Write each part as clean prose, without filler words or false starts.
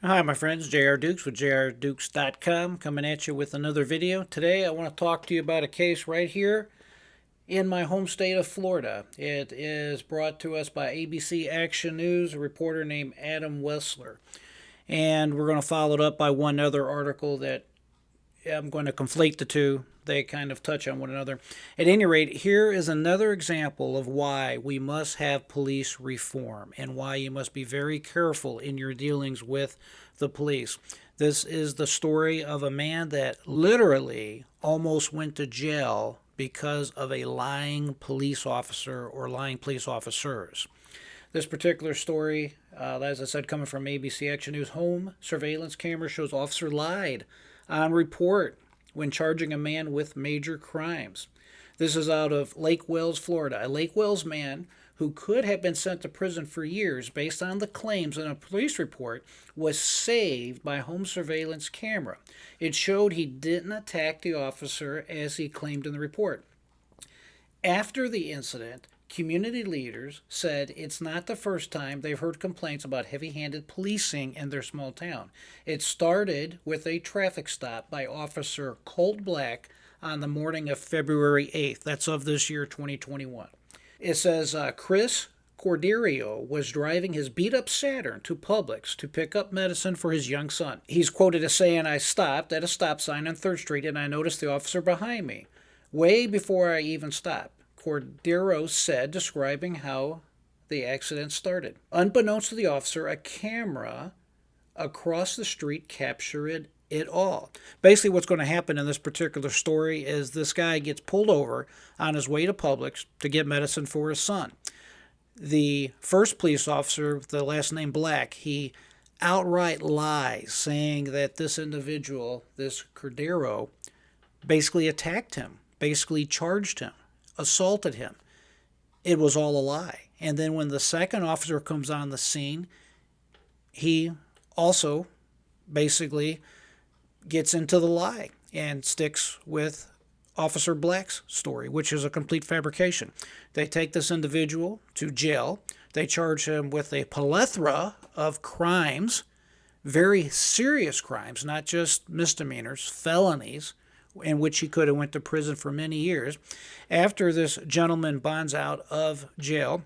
Hi, my friends. J.R. Dukes with JRDukes.com coming at you with another video. Today, I want to talk to you about a case right here in my home state of Florida. It is brought to us by ABC Action News, a reporter named Adam Wessler. And we're going to follow it up by one other article that I'm going to conflate the two. They kind of touch on one another. At any rate, here is another example of why we must have police reform and why you must be very careful in your dealings with the police. This is the story of a man that literally almost went to jail because of a lying police officer or lying police officers. This particular story, as I said, coming from ABC Action News, home surveillance camera shows officer lied on report when charging a man with major crimes. This is out of Lake Wales, Florida. A Lake Wales man who could have been sent to prison for years based on the claims in a police report was saved by home surveillance camera. It showed he didn't attack the officer as he claimed in the report. After the incident, community leaders said it's not the first time they've heard complaints about heavy handed policing in their small town. It started with a traffic stop by Officer Colt Black on the morning of February 8th. That's of this year, 2021. It says Chris Corderio was driving his beat up Saturn to Publix to pick up medicine for his young son. He's quoted as saying, "I stopped at a stop sign on 3rd Street and I noticed the officer behind me. Way before I even stopped," Cordero said, describing how the accident started. Unbeknownst to the officer, a camera across the street captured it all. Basically, what's going to happen in this particular story is this guy gets pulled over on his way to Publix to get medicine for his son. The first police officer, the last name Black, he outright lies, saying that this individual, this Cordero, basically attacked him, basically charged him, assaulted him. It was all a lie. And then when the second officer comes on the scene, he also basically gets into the lie and sticks with Officer Black's story, which is a complete fabrication. They take this individual to jail. They charge him with a plethora of crimes, very serious crimes, not just misdemeanors, felonies, in which he could have went to prison for many years. After this gentleman bonds out of jail,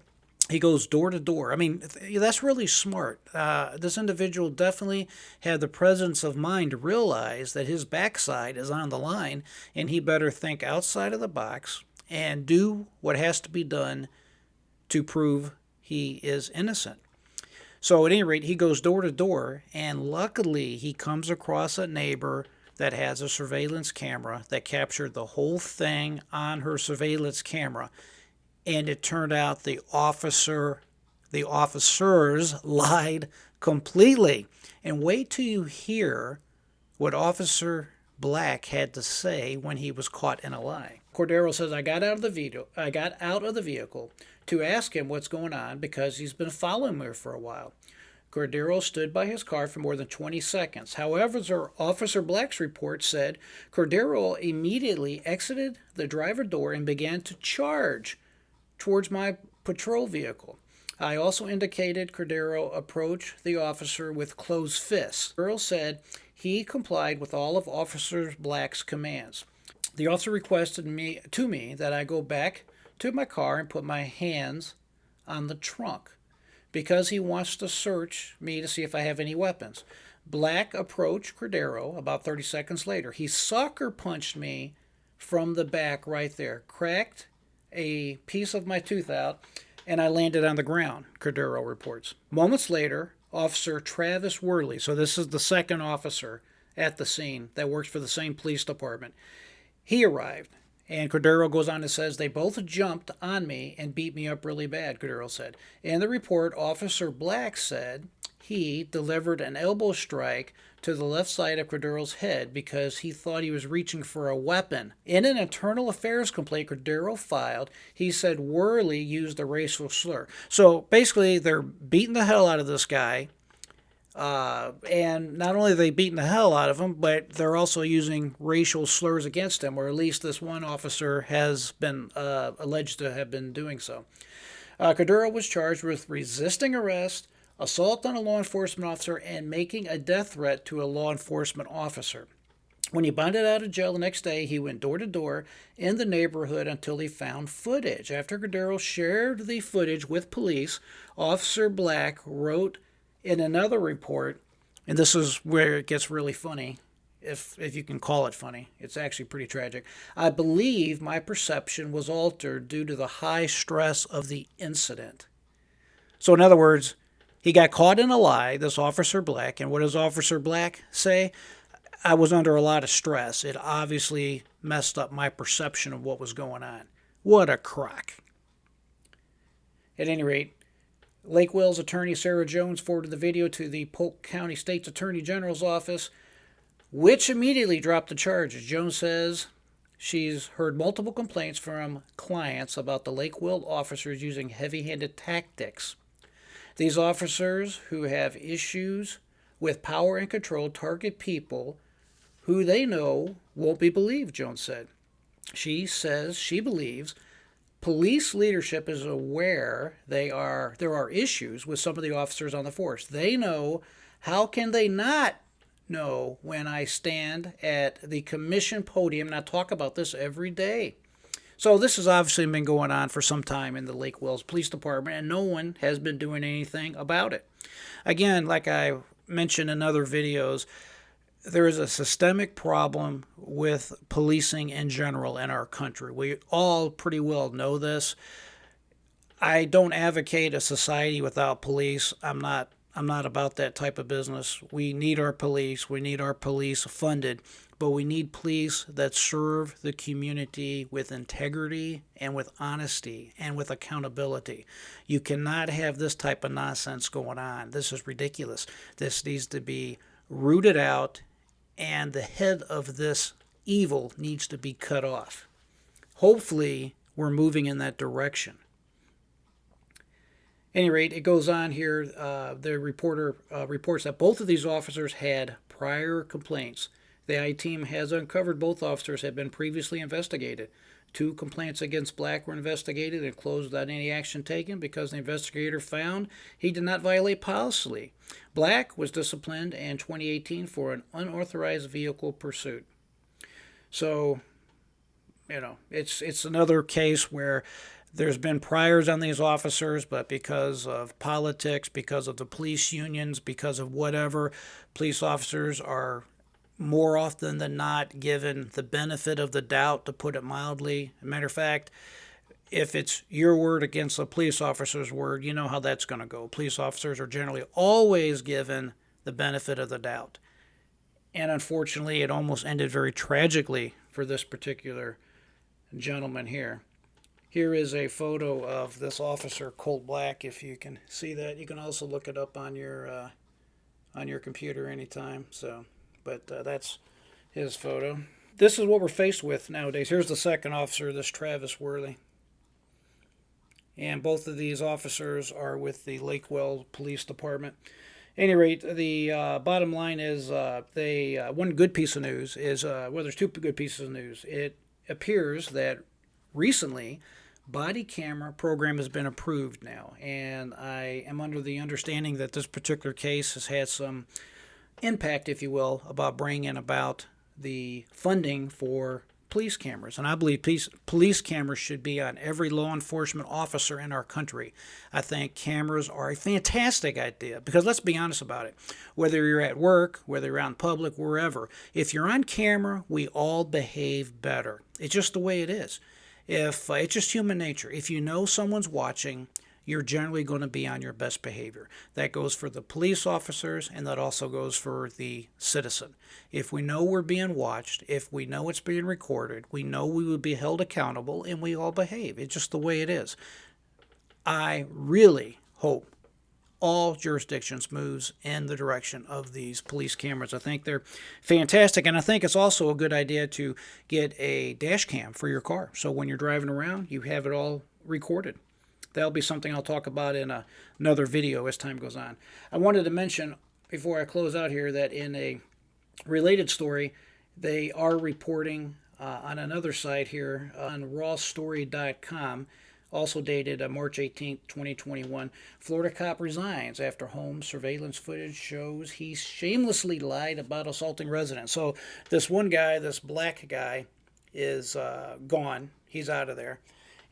he goes door to door. I mean, that's really smart. This individual definitely had the presence of mind to realize that his backside is on the line, and he better think outside of the box and do what has to be done to prove he is innocent. So at any rate, he goes door to door, and luckily he comes across a neighbor that has a surveillance camera that captured the whole thing on her surveillance camera. And it turned out the officers lied completely. And wait till you hear what Officer Black had to say when he was caught in a lie. Cordero says, I got out of the vehicle to ask him what's going on because he's been following me for a while. Cordero stood by his car for more than 20 seconds. However, Officer Black's report said Cordero immediately exited the driver door and began to charge towards my patrol vehicle. I also indicated Cordero approached the officer with closed fists. Cordero said he complied with all of Officer Black's commands. The officer requested me that I go back to my car and put my hands on the trunk because he wants to search me to see if I have any weapons. Black approached Cordero about 30 seconds later. He sucker punched me from the back right there, cracked a piece of my tooth out, and I landed on the ground, Cordero reports. Moments later, Officer Travis Worley, so this is the second officer at the scene that works for the same police department, he arrived. And Cordero goes on and says, they both jumped on me and beat me up really bad, Cordero said. In the report, Officer Black said he delivered an elbow strike to the left side of Cordero's head because he thought he was reaching for a weapon. In an internal affairs complaint Cordero filed, he said Worley used a racial slur. So basically, they're beating the hell out of this guy. And not only are they beating the hell out of him, but they're also using racial slurs against him, or at least this one officer has been alleged to have been doing so. Cordero was charged with resisting arrest, assault on a law enforcement officer, and making a death threat to a law enforcement officer. When he bonded out of jail the next day, he went door to door in the neighborhood until he found footage. After Cordero shared the footage with police, Officer Black wrote in another report, and this is where it gets really funny, if you can call it funny. It's actually pretty tragic. I believe my perception was altered due to the high stress of the incident. So in other words, he got caught in a lie, this Officer Black, and what does Officer Black say? I was under a lot of stress. It obviously messed up my perception of what was going on. What a crock. At any rate, Lake Wales attorney Sarah Jones forwarded the video to the Polk County State's Attorney General's office, which immediately dropped the charges. Jones says she's heard multiple complaints from clients about the Lake Wales officers using heavy-handed tactics. These officers who have issues with power and control target people who they know won't be believed, Jones said. She says she believes police leadership is aware there are issues with some of the officers on the force. They know. How can they not know when I stand at the commission podium and I talk about this every day? So this has obviously been going on for some time in the Lake Wales Police Department, and no one has been doing anything about it. Again, like I mentioned in other videos, there is a systemic problem with policing in general in our country. We all pretty well know this. I don't advocate a society without police. I'm not about that type of business. We need our police. We need our police funded, but we need police that serve the community with integrity and with honesty and with accountability. You cannot have this type of nonsense going on. This is ridiculous. This needs to be rooted out, and the head of this evil needs to be cut off. Hopefully, we're moving in that direction. At any rate, it goes on here. The reporter reports that both of these officers had prior complaints. The I team has uncovered both officers had been previously investigated. 2 complaints against Black were investigated and closed without any action taken because the investigator found he did not violate policy. Black was disciplined in 2018 for an unauthorized vehicle pursuit. So, it's another case where there's been priors on these officers, but because of politics, because of the police unions, because of whatever, police officers are more often than not given the benefit of the doubt, to put it mildly. As a matter of fact, if it's your word against a police officer's word, you know how that's going to go. Police officers are generally always given the benefit of the doubt. And unfortunately, it almost ended very tragically for this particular gentleman here. Here is a photo of this officer, Colt Black, if you can see that. You can also look it up on your computer anytime. But that's his photo. This is what we're faced with nowadays. Here's the second officer, this Travis Worley. And both of these officers are with the Lake Wales Police Department. At any rate, the bottom line is one good piece of news is, there's 2 good pieces of news. It appears that recently body camera program has been approved now, and I am under the understanding that this particular case has had some impact, if you will, about bringing about the funding for police cameras. And I believe police cameras should be on every law enforcement officer in our country. I think cameras are a fantastic idea because let's be honest about it. Whether you're at work, whether you're out in public, wherever, if you're on camera, we all behave better. It's just the way it is. If it's just human nature. If you know someone's watching, you're generally going to be on your best behavior. That goes for the police officers, and that also goes for the citizen. If we know we're being watched, if we know it's being recorded, we know we will be held accountable, and we all behave. It's just the way it is. I really hope all jurisdictions moves in the direction of these police cameras. I think they're fantastic, and I think it's also a good idea to get a dash cam for your car. So when you're driving around, you have it all recorded. That'll be something I'll talk about in another video as time goes on. I wanted to mention, before I close out here, that in a related story, they are reporting on another site here on rawstory.com Also dated March 18th, 2021. Florida cop resigns after home surveillance footage shows he shamelessly lied about assaulting residents. So this one guy, this black guy, is gone. He's out of there.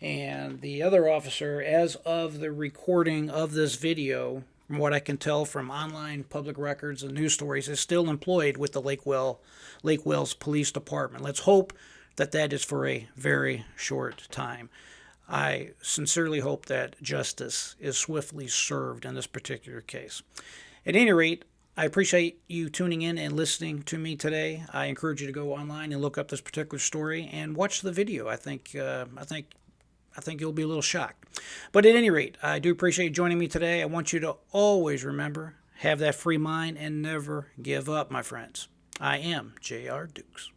And the other officer, as of the recording of this video, from what I can tell from online public records and news stories, is still employed with the Lake Wales Police Department. Let's hope that that is for a very short time. I sincerely hope that justice is swiftly served in this particular case. At any rate, I appreciate you tuning in and listening to me today. I encourage you to go online and look up this particular story and watch the video. I think you'll be a little shocked. But at any rate, I do appreciate you joining me today. I want you to always remember, have that free mind and never give up, my friends. I am J.R. Dukes.